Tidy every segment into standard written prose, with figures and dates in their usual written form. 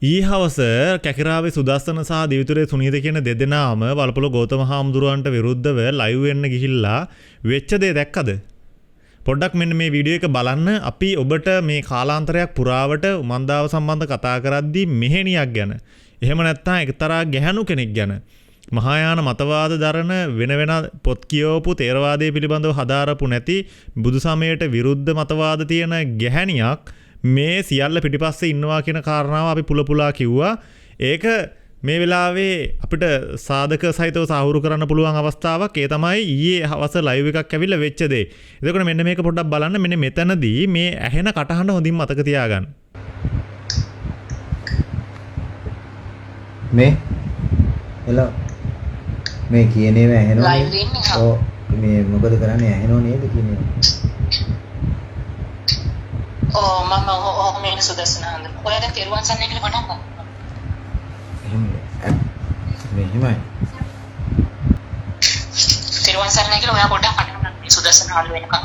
ඊහවස කැකිරාවේ සුදස්සන සහ දිවිතුරේ සුනීත කියන දෙදෙනාම වලපොළ ගෞතම හාමුදුරුවන්ට විරුද්ධව ලයිව් වෙන්න ගිහිල්ලා වෙච්ච දේ දැක්කද? පොඩ්ඩක් මෙන්න මේ වීඩියෝ එක බලන්න. අපි ඔබට මේ කාලාන්තරයක් පුරාවට උමන්දාව සම්බන්ධ කතා කරද්දී මෙහෙණියක් ගැන, එහෙම නැත්නම් එක්තරා ගැහැණු කෙනෙක් ගැන, මහායාන මතවාද දරන වෙන පොත් කියවපු තේරවාදයේ පිළිබඳව හදාරපු නැති බුදු සමයට විරුද්ධ මතවාද තියෙන ගැහැණියක් මේ සියල්ල පිටිපස්සේ ඉන්නවා කියන කාරණාව අපි පුලපුලා කිව්වා. ඒක මේ වෙලාවේ අපිට සාධක සහිතව සාහුරු කරන්න පුළුවන් අවස්ථාවක්. ඒ තමයි ඊයේ හවස ලයිව් එකක් ඇවිල්ලා වෙච්ච දේ. එතකොට මෙන්න මේක පොඩ්ඩක් බලන්න. මෙන්න මෙතනදී මේ ඇහෙන කටහඬ හොඳින් මතක තියාගන්න. මේ හෙලෝ මේ කියන්නේ ඇහෙනවා. ඔව් මේ මොකද කරන්නේ ඇහෙනව නේද කියන්නේ? මම මේ සුදස්සනන්ද ඔයාලා තෙරුවන් සරණයි කියලා පටන් ගන්න. මෙහෙමයි. තෙරුවන් සරණයි කියලා ඔයා පොඩ්ඩක් පටන් ගන්න සුදස්සනන්ද වෙනකම්.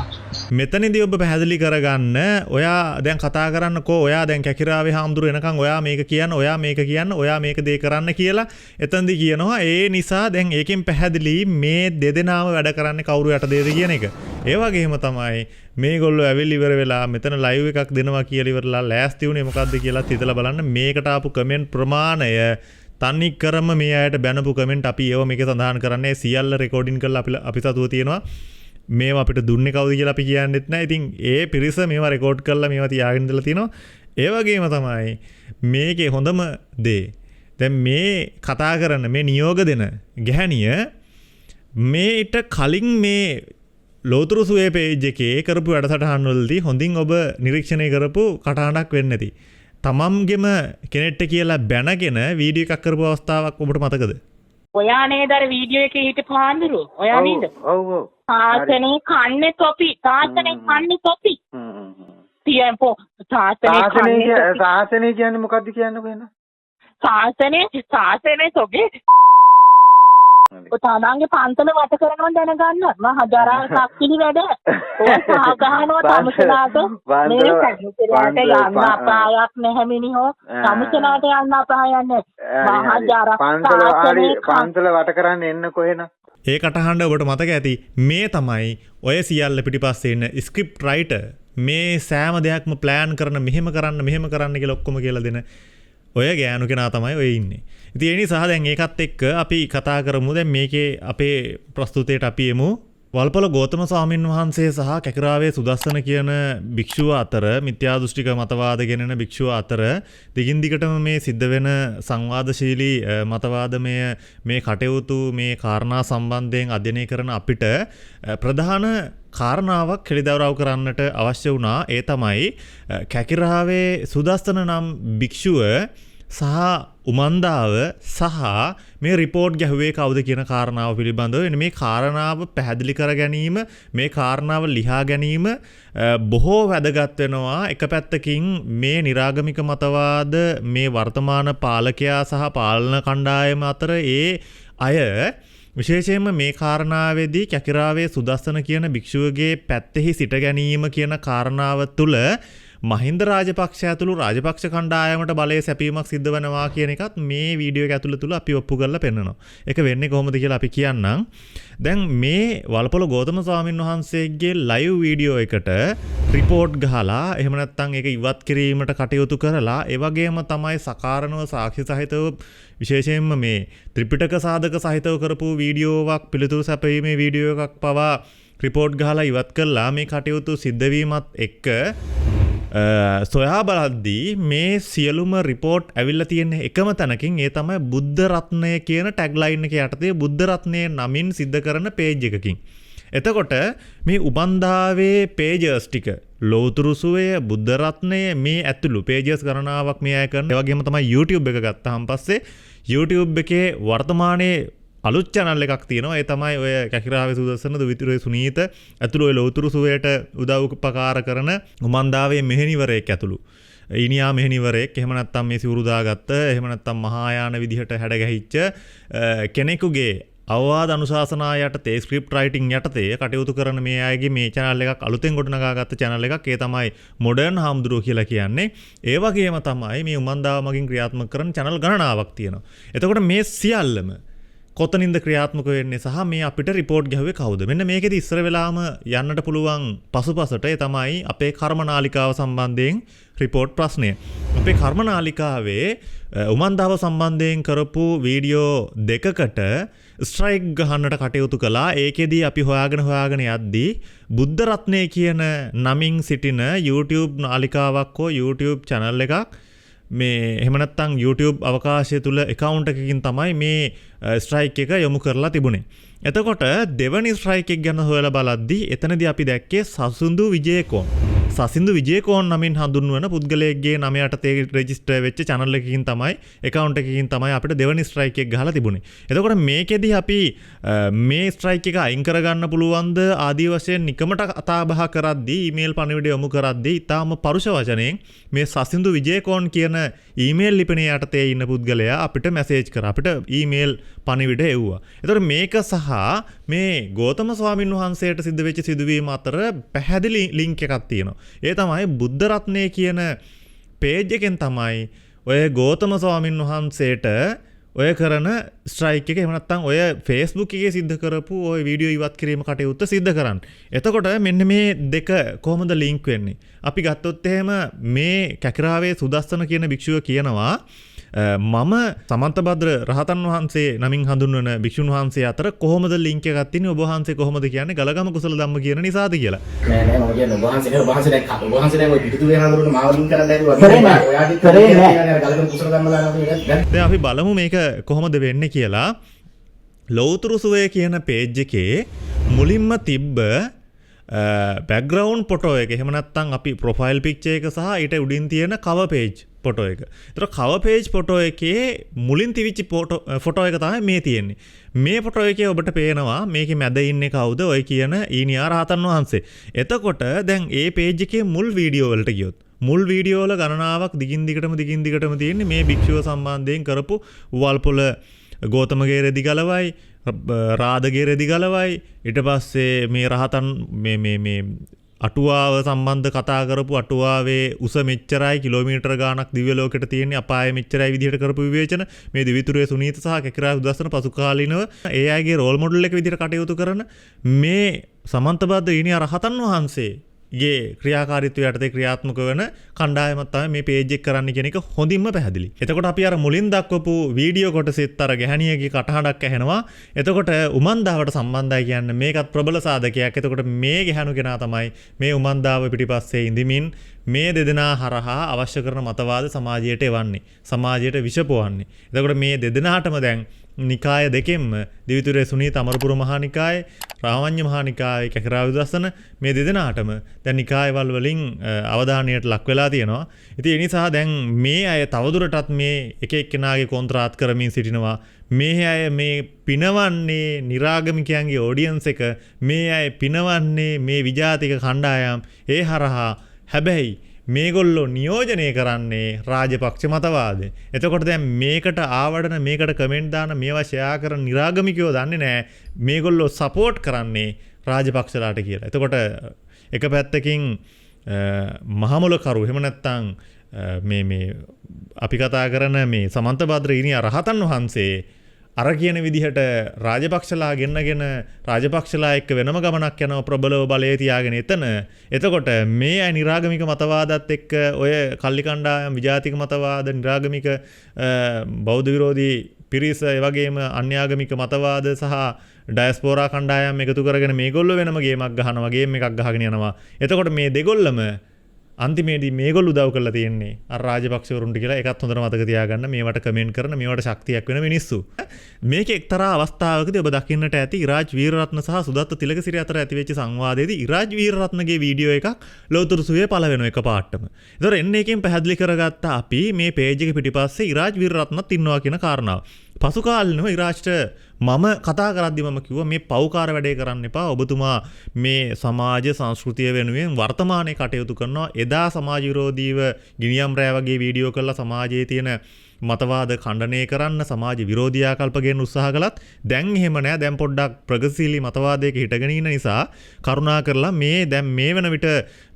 මෙතනදී ඔබ පැහැදිලි කරගන්න ඔයා දැන් කතා කරන්නකෝ. ඔයා දැන් කැකිරාවේ හාමුදුරු එනකන් ඔයා මේක කියන්න, ඔයා මේක කියන්න, ඔයා මේක දේ කරන්න කියලා එතනදී කියනවා. ඒ නිසා දැන් ඒකෙන් පැහැදිලි මේ දෙදෙනාම වැඩ කරන්නේ කවුරු යටතේද කියන එක. ඒ වගේම තමයි මේගොල්ලෝ ඇවිල්ලා ඉවර වෙලා මෙතන ලයිව් එකක් දෙනවා කියලා ඉවරලා ලෑස්ති වුණේ මොකද්ද කියලා හිතලා බලන්න. මේකට ආපු කමෙන්ට් ප්‍රමාණය තනි කරම මේ අයට බැනපු කමෙන්ට් අපි ඒව මේකේ සඳහන් කරන්නේ සියල්ල රෙකෝඩින් කරලා අපි සතුව තියෙනවා. මේවා අපිට දුන්නේ කවුද කියලා අපි කියන්නෙත් නැහැ. ඉතින් ඒ පිරිස මේවා රෙකෝඩ් කරලා මේවා තියාගෙන ඉඳලා තියෙනවා. ඒ වගේම තමයි මේකේ හොඳම දේ. දැන් මේ කතා කරන මේ නියෝග දෙන ගැහණිය මේට කලින් මේ ලෝතුරු සුවේ පේජ් එකේ කරපු වැඩසටහන් වලදී හොඳින් ඔබ නිරීක්ෂණය කරපු කටහඬක් වෙන්නේ නැති. තමම්ගෙම කෙනෙක්ට කියලා බැනගෙන වීඩියෝ එකක් කරපු අවස්ථාවක් ඔබට මතකද? ඔයා නේද අර වීඩියෝ එකේ හිටපු හාමුදුරු? ඔයා නේද? ඔව් ඔව්. තාත්තනේ කන්නේ තොපි. තාත්තනේ කන්නේ තොපි. තියම්පෝ තාත්තනේ කන්නේ තොපි. සාසනේ කියන්නේ මොකද්ද කියන්නකෝ එන? සාසනේ තොපි. ඔය තානාගේ පන්තල වට කරනවා දැනගන්න. මම හදාරා සක්කිලි වැඩ. ඔය සහගහනවා තමසනාට මේ සම්මුතියට යන්න අපායක් නැහැ මිනිහෝ. තමසනාට යන්න අපායක් නැහැ. පන්තල වට කරන්න එන්න කොහෙන? ඒ කටහඬ ඔබට මතක ඇති. මේ තමයි ඔය සියල්ල පිටිපස්සේ ඉන්න ස්ක්‍රිප්ට් රයිටර්. මේ සෑම දෙයක්ම ප්ලෑන් කරන මෙහෙම කරන්න කියලා ඔක්කොම කියලා දෙන ඔය ගෑනු කෙනා තමයි ඔය ඉන්නේ. ඉතින් ඒ නිසා දැන් ඒකත් එක්ක අපි කතා කරමු. දැන් මේකේ අපේ ප්‍රස්තුතයට අපි එමු. වල්පොළ ගෞතම ස්වාමීන් වහන්සේ සහ කැකිරාවේ සුදස්සන කියන භික්ෂුව අතර, මිත්‍යා දෘෂ්ටික මතවාද ගෙනෙන භික්ෂුව අතර දිගින් දිගටම මේ සිද්ධ වෙන සංවාදශීලී මතවාදමය මේ කටයුතු මේ කාරණා සම්බන්ධයෙන් අධ්‍යයනය කරන අපිට ප්‍රධාන කාරණාවක් හෙළිදරව් කරන්නට අවශ්‍ය වුණා. ඒ තමයි කැකිරාවේ සුදස්සන නම් භික්ෂුව සහ උමන්දාව සහ මේ රිපෝට් ගැහුවේ කවුද කියන කාරණාව පිළිබඳව මේ කාරණාව පැහැදිලි කර ගැනීම, මේ කාරණාව ලියා ගැනීම බොහෝ වැදගත් වෙනවා. එක පැත්තකින් මේ නිරාගමික මතවාද මේ වර්තමාන පාලකයා සහ පාලන කණ්ඩායම අතර ඒ අය විශේෂයෙන්ම මේ කාරණාවේදී කැකිරාවේ සුදස්සන කියන භික්ෂුවගේ පැත්තෙහි සිට ගැනීම කියන කාරණාව තුළ මහින්ද රාජපක්ෂ ඇතුළු රාජපක්ෂ කණ්ඩායමට බලය සැපීමක් සිද්ධ වෙනවා කියන එකත් මේ වීඩියෝ එක ඇතුළත තුල අපි ඔප්පු කරලා පෙන්නනවා. ඒක වෙන්නේ කොහොමද කියලා අපි කියන්නම්. දැන් මේ වල්පොළ ගෞතම ස්වාමීන් වහන්සේගේ ලයිව් වීඩියෝ එකට රිපෝට් ගහලා එහෙම නැත්නම් ඒක ඉවත් කිරීමට කටයුතු කරලා ඒ වගේම තමයි සකාරණව සාක්ෂි සහිතව විශේෂයෙන්ම මේ ත්‍රිපිටක සාධක සහිතව කරපු වීඩියෝවක් පිළිතුරු සැපීමේ වීඩියෝ එකක් පවා රිපෝට් ගහලා ඉවත් කළා. මේ කටයුතු සිද්ධ වීමත් එක්ක සොයා බලද්දී මේ සියලුම රිපෝට් ඇවිල්ලා තියෙන එකම තැනකින්. ඒ තමයි බුද්ධ රත්නය කියන ටැග්ලයින් එක යටතේ බුද්ධ රත්නය නමින් සිද්ධ කරන පේජ් එකකින්. එතකොට මේ උබන්දාවේ පේජස් ටික ලෝතුරු සුවය බුද්ධ රත්නය මේ ඇතුළු පේජස් ගණනාවක් මේ අය කරන. ඒ වගේම තමයි YouTube එක ගත්තාන් පස්සේ YouTube එකේ වර්තමානයේ අලුත් channel එකක් තියෙනවා. ඒ තමයි ඔය කැකිරාවේ සුදස්සන දිවිතුරේ සුනීත ඇතුළු ඔය ලෝතුරු සුවයට උදව් උපකාර කරන උමන්දාවේ මෙහෙණිවරයෙක් ඇතුළු. ඊනියා මෙහෙණිවරයෙක්, එහෙම නැත්නම් මේ සිවුරු දාගත්ත, එහෙම නැත්නම් මහායාන විදිහට හැඩගැහිච්ච කෙනෙකුගේ අවවාද අනුශාසනා යටතේ ස්ක්‍රිප්ට් රයිටින් යටතේ කටයුතු කරන මේ අයගේ මේ channel එකක් අලුතෙන් ගොඩනගාගත්ත channel එකක්. ඒ තමයි මොඩර්න් හාමුදුරුවෝ කියලා කියන්නේ. ඒ වගේම තමයි මේ උමන්දාව මගින් ක්‍රියාත්මක කරන channel ගණනාවක් තියෙනවා. එතකොට මේ සියල්ලම කොතනින්ද ක්‍රියාත්මක වෙන්නේ සහ මේ අපිට රිපෝට් ගැහුවේ කවුද? මෙන්න මේකෙදි ඉස්සර වෙලාම යන්නට පුළුවන් පසුපසට ඒ තමයි අපේ කර්මනාලිකාව සම්බන්ධයෙන් රිපෝට් ප්‍රශ්නය. අපේ කර්මනාලිකාවේ උමන්දාව සම්බන්ධයෙන් කරපු වීඩියෝ දෙකකට ස්ට්‍රයික් ගහන්නට කටයුතු කළා. ඒකෙදී අපි හොයාගෙන යද්දී බුද්ධ රත්නය කියන නමින් සිටින YouTube නාලිකාවක් හෝ YouTube channel එකක් මේ එහෙම නැත්නම් YouTube අවකාශය තුල account එකකින් තමයි මේ ස්ට්‍රයික් එක යොමු කරලා තිබුණේ. එතකොට දෙවනි ස්ට්‍රයික් එක ගැන හොයලා බලද්දී එතනදී අපි දැක්කේ සසින්දු විජේකෝන්. සසින්දු විජේකෝන් නමින් හඳුන්වන පුද්ගලයෙක්ගේ නම යටතේ රෙජිස්ටර් වෙච්ච channel එකකින් තමයි account එකකින් තමයි අපිට දෙවනි ස්ට්‍රයික් එක ගහලා තිබුණේ. එතකොට මේකෙදී අපි මේ ස්ට්‍රයික් එක අයින් කරගන්න පුළුවන්ද ආදී වශයෙන් නිකමට කතා බහ කරද්දී ඊමේල් පණිවිඩය යොමු කරද්දී ඊටාම පරුෂ වචනෙන් මේ සසින්දු විජේකෝන් කියන ඊමේල් ලිපිණය යටතේ ඉන්න පුද්ගලයා අපිට මැසේජ් කරා. අපිට ඊමේල් පණිවිඩ එව්වා. එතකොට මේක සහ මේ ගෞතම ස්වාමින් වහන්සේට සිද්ධ වෙච්ච සිදුවීම අතර පැහැදිලි ලින්ක් එකක් තියෙනවා. ඒ තමයි බුද්ධ රත්නය කියන පේජ් එකෙන් තමයි ඔය ගෞතම ස්වාමින් වහන්සේට ඔය කරන ස්ට්‍රයික් එක එහෙම නැත්නම් ඔය Facebook එකේ සිද්ධ කරපු ඔය වීඩියෝ ඉවත් කිරීම කටයුත්ත සිද්ධ කරන්නේ. එතකොට මෙන්න මේ දෙක කොහොමද ලින්ක් වෙන්නේ? අපි ගත්තොත් එහෙම මේ කැකිරාවේ සුදස්සන කියන භික්ෂුව කියනවා මම සමන්තභද්‍ර රහතන් වහන්සේ නමින් හඳුන්වන භික්ෂුන් වහන්සේ අතර කොහොමද ලින්ක් එකක් තියෙන්නේ? ඔබ වහන්සේ කොහොමද කියන්නේ ගලගම කුසල ධම්ම කියන නිසාද කියලා. නෑ මම කියන්නේ ඔබ වහන්සේ දැක්කා. ඔබ වහන්සේ දැන් ඔය පිටුතුවේ හඳුනන මාව ලින්ක් කරන්න හැදුවා. ඔයාගේ කරේ නෑ. ගලගම කුසල ධම්ම දානවා කියන්නේ. දැන් අපි බලමු මේක කොහොමද වෙන්නේ කියලා. ලෞතුරු සුවේ කියන පේජ් එකේ මුලින්ම තිබ්බ බෑග්ග්‍රවුන්ඩ් ෆොටෝ එක එහෙම නැත්නම් අපි ප්‍රොෆයිල් පික්චර් එක සහ ඊට උඩින් තියෙන කවර් පේජ් ෆොටෝ එක. ඒතර කවර් පේජ් ෆොටෝ එකේ මුලින් තිබිච්ච ෆොටෝ එක තමයි මේ තියෙන්නේ. මේ ෆොටෝ එකේ ඔබට පේනවා මේකේ මැද ඉන්නේ කවුද? ඔය කියන ඊනියා රහතන් වහන්සේ. එතකොට දැන් ඒ පේජ් එකේ මුල් වීඩියෝ වලට ගියොත් මුල් වීඩියෝ වල ගණනාවක් දිගින් දිගටම තියෙන්නේ මේ භික්ෂුව සම්බන්ධයෙන් කරපු වල්පොල ගෞතමගේ රෙදි ගලවයි රාදගේ රෙදි ගලවයි ඊට පස්සේ මේ රහතන් මේ අටුවාව සම්බන්ධ කතා කරපු අටුවාවේ උස මෙච්චරයි කිලෝමීටර ගාණක් දිව්‍ය ලෝකෙට තියෙන්නේ අපාය මෙච්චරයි විදිහට කරපු විවේචන මේ දිවිතුරේ සුනීත සහ කැකිරා උදස්සන පසු කාලිනව ඒ අයගේ රෝල් මොඩල් එක විදිහට කටයුතු කරන මේ සමන්තබද්ද ඊනියා රහතන් වහන්සේ ගේ ක්‍රියාකාරීත්වය යටතේ ක්‍රියාත්මක වෙන කණ්ඩායමක් තමයි මේ පේජ් එක කරන්න කියන එක හොඳින්ම පැහැදිලි. එතකොට අපි අර මුලින් දක්වපු වීඩියෝ කොටසෙත් අර ගැහණියගේ කටහඬක් ඇහෙනවා. එතකොට උමන්දාවට සම්බන්ධයි කියන්නේ මේකත් ප්‍රබල සාධකයක්. එතකොට මේ ගැහණු කෙනා තමයි මේ උමන්දාව පිටිපස්සේ ඉඳිමින් මේ දෙදෙනා හරහා අවශ්‍ය කරන මතවාද සමාජයට එවන්නේ. සමාජයට විෂපොවන්නේ. එතකොට මේ දෙදෙනාටම දැන් නිකාය දෙකෙන්ම දිවිතුරේ සුනීත අමරපුර මහා නිකායේ රාමඤ්ඤ මහා නිකායේ කැකිරා උදස්සන මේ දෙදෙනාටම දැන් නිකායවල වලින් අවධානයට ලක් වෙලා තියෙනවා. ඉතින් ඒ නිසා දැන් මේ අය තවදුරටත් මේ එක එක්කෙනාගේ කොන්ත්‍රාත් කරමින් සිටිනවා. මේ අය මේ පිනවන්නේ නිරාගමිකයන්ගේ ඔඩියන්ස් එක මේ අය පිනවන්නේ මේ විජාතික කණ්ඩායම් ඒ හරහා. හැබැයි මේගොල්ලෝ නියෝජනය කරන්නේ රාජපක්ෂ මතවාදය. එතකොට දැන් මේකට ආවඩන මේකට කමෙන්ට් දාන මේවා ෂෙයා කරන නිරාගමිකයෝ දන්නේ නැහැ මේගොල්ලෝ සපෝට් කරන්නේ රාජපක්ෂලාට කියලා. එතකොට එක පැත්තකින් මහමුලකරු එහෙම නැත්නම් මේ අපි කතා කරන මේ සමන්තභද්‍ර ඊනියා රහතන් වහන්සේ අර කියන විදිහට රාජපක්ෂලා ගෙන්නගෙන රාජපක්ෂලා එක්ක වෙනම ගමනක් යනවා ප්‍රබලව බලය තියාගෙන එතන. එතකොට මේ අය නිරාගමික මතවාදත් එක්ක ඔය කල්ලි කණ්ඩායම් විජාතික මතවාද නිරාගමික බෞද්ධ විරෝධී පිරිස ඒ වගේම අන්‍යාගමික මතවාද සහ ඩයස්පෝරා කණ්ඩායම් එකතු කරගෙන මේගොල්ලෝ වෙනම ගේමක් ගහනවා ගේම් එකක් ගහගෙන යනවා. එතකොට මේ දෙගොල්ලම අන්තිමේදී මේගොල්ලෝ උදව් කරලා තියෙන්නේ අර රාජපක්ෂවරුන්ට කියලා ඒකත් හොඳට මතක තියාගන්න. මේවට කමෙන්ට් කරන මේවට ශක්තියක් වෙන මිනිස්සු. මේක එක්තරා අවස්ථාවකදී ඔබ දකින්නට ඇති ඉරාජ් වීරරත්න සහ සුදත්ත තිලකසිරි අතර ඇතිවෙච්ච සංවාදයේදී ඉරාජ් වීරරත්නගේ වීඩියෝ එකක් ලෝතුරු සුවේ පළ වෙන එක පාටම. ඒතර එන්නේ එකෙන් පැහැදිලි කරගත්ත අපි මේ පේජ් එක පිටිපස්සේ ඉරාජ් වීරරත්නත් ඉන්නවා කියන කාරණාව. පසු කාලිනව ඉරාජ්ට මම කතා කරද්දි මම කිව්වා මේ පෞකාර වැඩේ කරන්න එපා. ඔබතුමා මේ සමාජ සංස්කෘතිය වෙනුවෙන් වර්තමානයේ කටයුතු කරනවා. එදා සමාජ විරෝධීව ගිනියම් රෑ වගේ වීඩියෝ කරලා සමාජයේ තියෙන මතවාද khණ්ඩනය කරන්න සමාජ විරෝධී ආකල්ප ගේන්න උත්සාහ කළත් දැන් එහෙම නෑ. දැන් පොඩ්ඩක් ප්‍රගතිශීලී මතවාදයක හිටගෙන ඉන්න නිසා කරුණා කරලා මේ දැන් මේ වෙන විට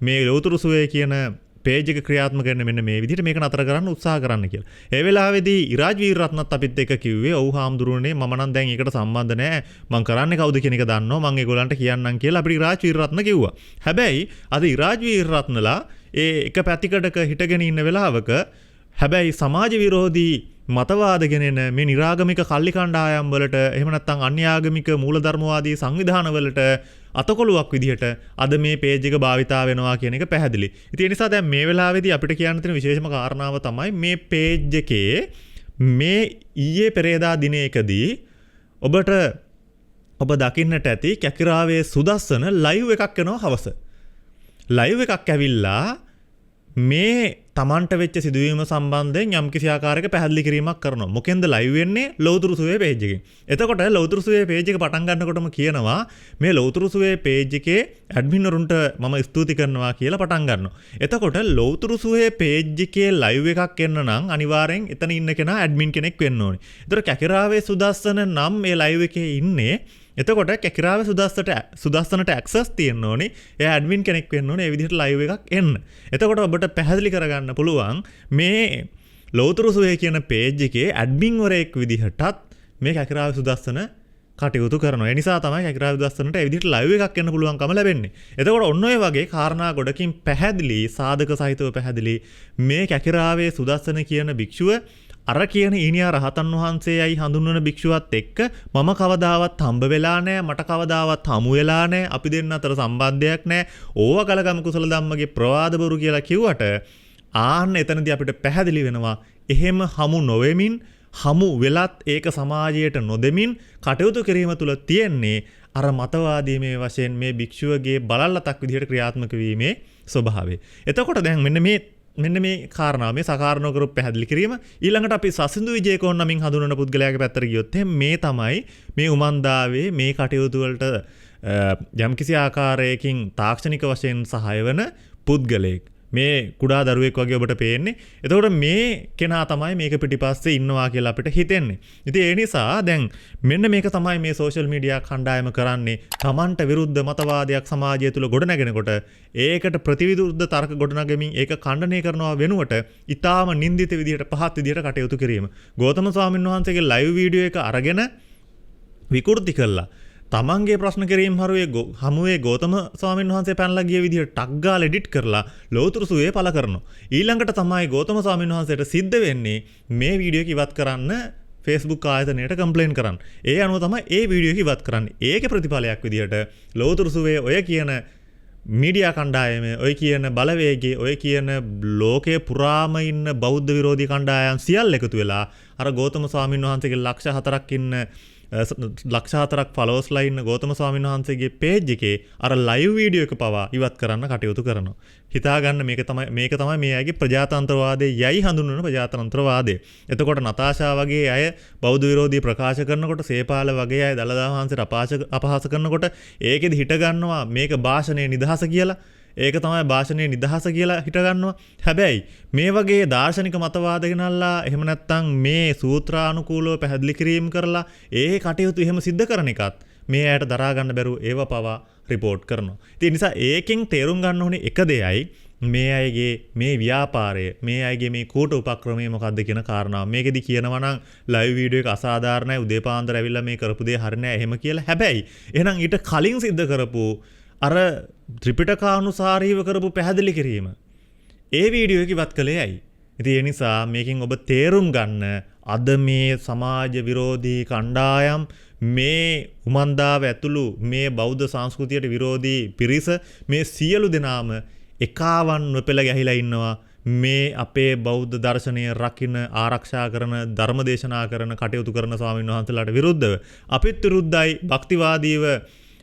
මේ ලෝතුරු සුවේ කියන පේජ් එක ක්‍රියාත්මක කරන මෙන්න මේ විදිහට මේක නතර කරන්න උත්සාහ කරන්න කියලා. ඒ වෙලාවේදී ඉරාජ් වීරරත්නත් අපිත් එක්ක කිව්වේ ඔව් හාමුදුරනේ මම නම් දැන් ඒකට සම්බන්ධ නෑ. මං කරන්නේ කවුද කියන එක දන්නවා. මං ඒගොල්ලන්ට කියන්නම් කියලා අපිට ඉරාජ් වීරරත්න කිව්වා. හැබැයි අද ඉරාජ් වීරරත්නලා ඒ එක පැතිකඩක හිටගෙන ඉන්න වෙලාවක හැබැයි සමාජ විරෝධී මතවාද ගෙනෙන මේ නිරාගමික කල්ලි කණ්ඩායම් වලට එහෙම නැත්නම් අන්‍යාගමික මූලධර්මවාදී සංවිධාන වලට අතකොළුවක් විදිහට අද මේ පේජ් එක භාවිතා වෙනවා කියන එක පැහැදිලි. ඉතින් ඒ නිසා දැන් මේ වෙලාවේදී අපිට කියන්න තියෙන විශේෂම කාරණාව තමයි මේ පේජ් එකේ මේ ඊයේ පෙරේදා දිනයකදී ඔබ දකින්නට ඇති කැකිරාවේ සුදස්සන ලයිව් එකක් එනවා හවස. ලයිව් එකක් ඇවිල්ලා මේ තමන්ට වෙච්ච සිදුවීම සම්බන්ධයෙන් යම්කිසි ආකාරයක පැහැදිලි කිරීමක් කරනවා. මොකෙන්ද ලයිව් වෙන්නේ? ලෞතුරු සුවේ පේජ් එකෙන්. එතකොට ලෞතුරු සුවේ පේජ් එක පටන් ගන්නකොටම කියනවා මේ ලෞතුරු සුවේ පේජ් එකේ ඇඩ්මින් වරුන්ට මම ස්තුති කරනවා කියලා පටන් ගන්නවා. එතකොට ලෞතුරු සුවේ පේජ් එකේ ලයිව් එකක් එන්න නම් අනිවාර්යෙන් එතන ඉන්න කෙනා ඇඩ්මින් කෙනෙක් වෙන්න ඕනේ. ඒතර කැකිරාවේ සුදස්සන නම් මේ ලයිව් එකේ ඉන්නේ. එතකොට කැකිරාවේ සුදස්සනට ඇක්සස් තියෙන්න ඕනේ. එයා ඇඩ්මින් කෙනෙක් වෙන්න ඕනේ. ඒ විදිහට ලයිව් එකක් එන්න. එතකොට ඔබට පැහැදිලි කරගන්න පුළුවන් මේ ලෞතුරු සුවේ කියන පේජ් එකේ ඇඩ්මින් වරයෙක් විදිහටත් මේ කැකිරාවේ සුදස්සන කටයුතු කරනවා. ඒ නිසා තමයි කැකිරාවේ සුදස්සනට ඒ විදිහට ලයිව් එකක් එන්න පුළුවන්කම ලැබෙන්නේ. එතකොට ඔන්න ඔය වගේ කාරණා ගොඩකින් පැහැදිලි සාධක සහිතව පැහැදිලි මේ කැකිරාවේ සුදස්සන කියන භික්ෂුව අර කියන ඊනියා රහතන් වහන්සේයි හඳුන්වන භික්ෂුවත් එක්ක මම කවදාවත් හම්බ වෙලා නැහැ, මට කවදාවත් හමු වෙලා නැහැ, අපි දෙන්න අතර සම්බන්ධයක් නැහැ. ඕවා කලගම කුසල ධම්මගේ ප්‍රවාද බොරු කියලා කිව්වට ආන්න එතනදී අපිට පැහැදිලි වෙනවා එහෙම හමු නොවෙමින් හමු වෙලත් ඒක සමාජයට නොදෙමින් කටයුතු කිරීම තුළ තියෙන්නේ අර මතවාදීමේ වශයෙන් මේ භික්ෂුවගේ බලල්ලතක් විදිහට ක්‍රියාත්මක වීමේ ස්වභාවය. එතකොට දැන් මෙන්න මේ කාරණාව මේ සකාරණව කරපු පැහැදිලි කිරීම ඊළඟට අපි සසින්දු විජේකෝන් නමින් හඳුන්වන පුද්ගලයාගේ පැත්තට ගියොත් මේ තමයි මේ උමන්දාවේ මේ කටයුතු වලට යම්කිසි ආකාරයකින් තාක්ෂණික වශයෙන් සහාය වෙන පුද්ගලයෙක්. මේ කුඩා දරුවෙක් වගේ ඔබට පේන්නේ. එතකොට මේ කෙනා තමයි මේක පිටිපස්සේ ඉන්නවා කියලා අපිට හිතෙන්නේ. ඉතින් ඒ නිසා දැන් මෙන්න මේක තමයි මේ සෝෂල් මීඩියා කණ්ඩායම කරන්නේ. Tamanට විරුද්ධ මතවාදයක් සමාජය තුල ගොඩනැගෙනකොට ඒකට ප්‍රතිවිරුද්ධ තර්ක ගොඩනගමින් ඒක ඛණ්ඩනය කරනවා වෙනුවට ඊටාම නින්දිත විදිහට පහත් විදිහට කටයුතු කිරීම. ගෞතම ස්වාමීන් වහන්සේගේ ලයිව් වීඩියෝ එක අරගෙන විකෘති කළා. තමන්ගේ ප්‍රශ්න කිරීම හමුවේ ගෞතම ස්වාමීන් වහන්සේ පැනලා ගිය විදිහට ටක් ගාලා එඩිට් කරලා ලෝතුරු සුවේ පළ කරනවා. ඊළඟට තමයි ගෞතම ස්වාමීන් වහන්සේට සිද්ධ වෙන්නේ මේ වීඩියෝ එක ඉවත් කරන්න Facebook ආයතනයට කම්ප්ලේන් කරන්න. ඒ අනුව තමයි ඒ වීඩියෝ එක ඉවත් කරන්නේ. ඒකේ ප්‍රතිඵලයක් විදිහට ලෝතුරු සුවේ ඔය කියන මීඩියා කණ්ඩායමේ ඔය කියන බලවේගයේ ඔය කියන ලෝකයේ පුරාම ඉන්න බෞද්ධ විරෝධී කණ්ඩායම් සියල්ල එකතු වෙලා අර ගෞතම ස්වාමීන් වහන්සේගේ ලක්ෂ 4ක් ඉන්න ලක්ෂ 4ක් ෆලෝවර්ස්ලා ඉන්න ගෞතම ස්වාමීන් වහන්සේගේ පේජ් එකේ අර ලයිව් වීඩියෝ එක පවා ඉවත් කරන්න කටයුතු කරනවා. හිතාගන්න මේක තමයි මේ අයගේ ප්‍රජාතන්ත්‍රවාදයේ යයි හඳුන්වන ප්‍රජාතන්ත්‍රවාදය. එතකොට නතාෂා වගේ අය බෞද්ධ විරෝධී ප්‍රකාශ කරනකොට සේපාල වගේ අය දළදා වහන්සේට අපහාස කරනකොට ඒකෙදි හිට ගන්නවා මේක භාෂණයේ නිදහස කියලා. ඒක තමයි භාෂණයේ නිදහස කියලා හිට ගන්නවා. හැබැයි මේ වගේ දාර්ශනික මතවාද ගෙනල්ලා එහෙම නැත්නම් මේ සූත්‍රානුකූලව පැහැදිලි කිරීම කරලා ඒ කටයුතු එහෙම සිද්ධ කරන එකත් මේ ඇයට දරා ගන්න බැරුව ඒව පවා රිපෝට් කරනවා. ඉතින් නිසා ඒකෙන් තේරුම් ගන්න ඕනේ එක දෙයයි මේ අයගේ මේ ව්‍යාපාරය මේ අයගේ මේ කූට උපක්‍රමය මොකක්ද කියන කාරණාව. මේකෙදි කියනවා නම් ලයිව් වීඩියෝ එක අසාධාරණයි උදේ පාන්දර ඇවිල්ලා මේ කරපු දේ හරිය නෑ එහෙම කියලා. හැබැයි එහෙනම් ඊට කලින් සිද්ධ කරපු අර ත්‍රිපිටකානුසාරීව කරපු පැහැදිලි කිරීම ඒ වීඩියෝ එක ඉවත් කළේ ඇයි? ඉතින් ඒ නිසා මේකෙන් ඔබ තේරුම් ගන්න අද මේ සමාජ විරෝධී කණ්ඩායම් මේ උමන්දාව ඇතුළු මේ බෞද්ධ සංස්කෘතියට විරෝධී පිරිස මේ සියලු දෙනාම එකාවන් නොපෙළ ගැහිලා ඉන්නවා මේ අපේ බෞද්ධ දර්ශනය රකින්න ආරක්ෂා කරන ධර්මදේශනා කරන කටයුතු කරන ස්වාමීන් වහන්සේලාට විරුද්ධව අපිත් විරුද්ධයි භක්තිවාදීව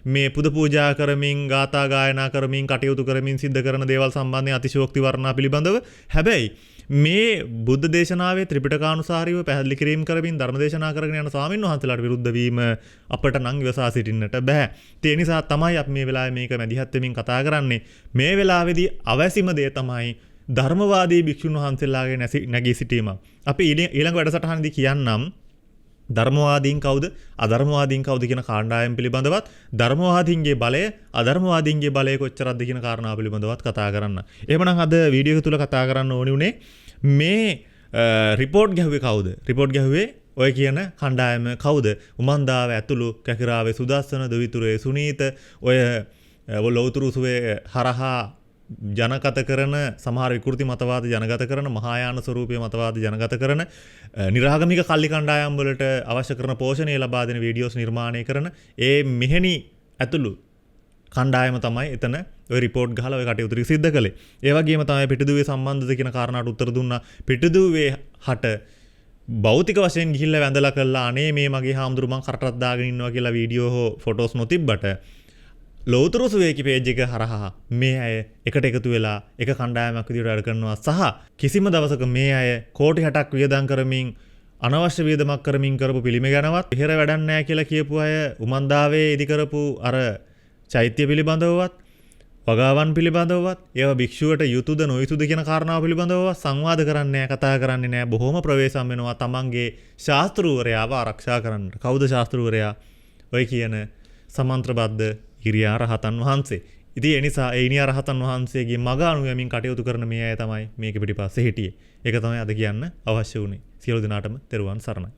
මේ පුද පූජා කරමින් ගාථා ගායනා කරමින් කටයුතු කරමින් සිද්ධ කරන දේවල් සම්බන්ධයෙන් අතිශෝක්ති වර්ණනා පිළිබඳව. හැබැයි මේ බුද්ධ දේශනාවේ ත්‍රිපිටකානුසාරීව පැහැදිලි කිරීම කරමින් ධර්ම දේශනා කරගෙන යන ස්වාමීන් වහන්සේලාට විරුද්ධ වීම අපට නම් ඉවසා සිටින්නට බෑ. ඒ නිසා තමයි අපි මේ වෙලාවේ මේක මැදිහත් වෙමින් කතා කරන්නේ. මේ වෙලාවේදී අවැසිම දේ තමයි ධර්මවාදී භික්ෂුන් වහන්සේලාගේ නැගී සිටීම. අපි ඊළඟ වැඩසටහනදී කියන්නම් ධර්මවාදීන් කවුද අධර්මවාදීන් කවුද කියන කාණ්ඩායම් පිළිබඳවත් ධර්මවාදීන්ගේ බලය අධර්මවාදීන්ගේ බලය කොච්චරක්ද කියන කාරණා පිළිබඳවත් කතා කරන්න. එහෙමනම් අද වීඩියෝ එක තුල කතා කරන්න ඕනි උනේ මේ රිපෝට් ගැහුවේ කවුද? රිපෝට් ගැහුවේ ඔය කියන කණ්ඩායම කවුද? උමන්දාව ඇතුළු කැකිරාවේ සුදස්සන දවිතුරේ සුනීත ඔය ලෞතුරු සුවේ හරහා ජනගත කරන සමහර විකෘති මතවාද ජනගත කරන මහායාන ස්වරූපීය මතවාද ජනගත කරන නිරාගමික කල්ලි කණ්ඩායම් වලට අවශ්‍ය කරන පෝෂණය ලබා දෙන වීඩියෝස් නිර්මාණය කරන ඒ මෙහෙණි ඇතුළු කණ්ඩායම තමයි එතන ඔය රිපෝට් ගහලා ඔය කටයුතු සිද්ධ කළේ. ඒ වගේම තමයි පිටිදුවේ සම්බන්ධද කියන කාරණාට උත්තර දුන්නා. පිටිදුවේ හට භෞතික වශයෙන් ගිහිල්ලා වැඳලා කළා අනේ මේ මගේ හාමුදුරු මං කරටක් දාගෙන ඉන්නවා කියලා වීඩියෝ හෝ ෆොටෝස් නොතිබ්බට ලෝතුරු සුවේකි පේජ් එක හරහා මේ අය එකට එකතු වෙලා එක කණ්ඩායමක් විදිහට වැඩ කරනවා සහ කිසිම දවසක මේ අය කෝටි 60ක් වියදම් කරමින් අනවශ්‍ය වියදමක් කරමින් කරපු පිළිම ගැනවත් ඉහෙර වැඩක් නැහැ කියලා කියපු අය උමන්දාවේ ඉදි කරපු අර චෛත්‍ය පිළිබඳවවත් වගාවන් පිළිබඳවවත් ඒවා භික්ෂුවට යුතුයද නොයුතුයද කියන කාරණාව පිළිබඳවවත් සංවාද කරන්නේ නැහැ කතා කරන්නේ නැහැ බොහොම ප්‍රවේශම් වෙනවා තමන්ගේ ශාස්ත්‍රූවරයාව ආරක්ෂා කරන්න. කවුද ශාස්ත්‍රූවරයා? ඔය කියන සමන්ත්‍රබද්ධ ඉරියා රහතන් වහන්සේ. ඉතින් ඒ නිසා ඒ ඉනියා රහතන් වහන්සේගේ මග අනුගමමින් කටයුතු කරන මේ අය තමයි මේක පිටිපස්සේ හිටියේ. ඒක තමයි අද කියන්න අවශ්‍ය වුණේ. සියලු දෙනාටම තෙරුවන් සරණයි.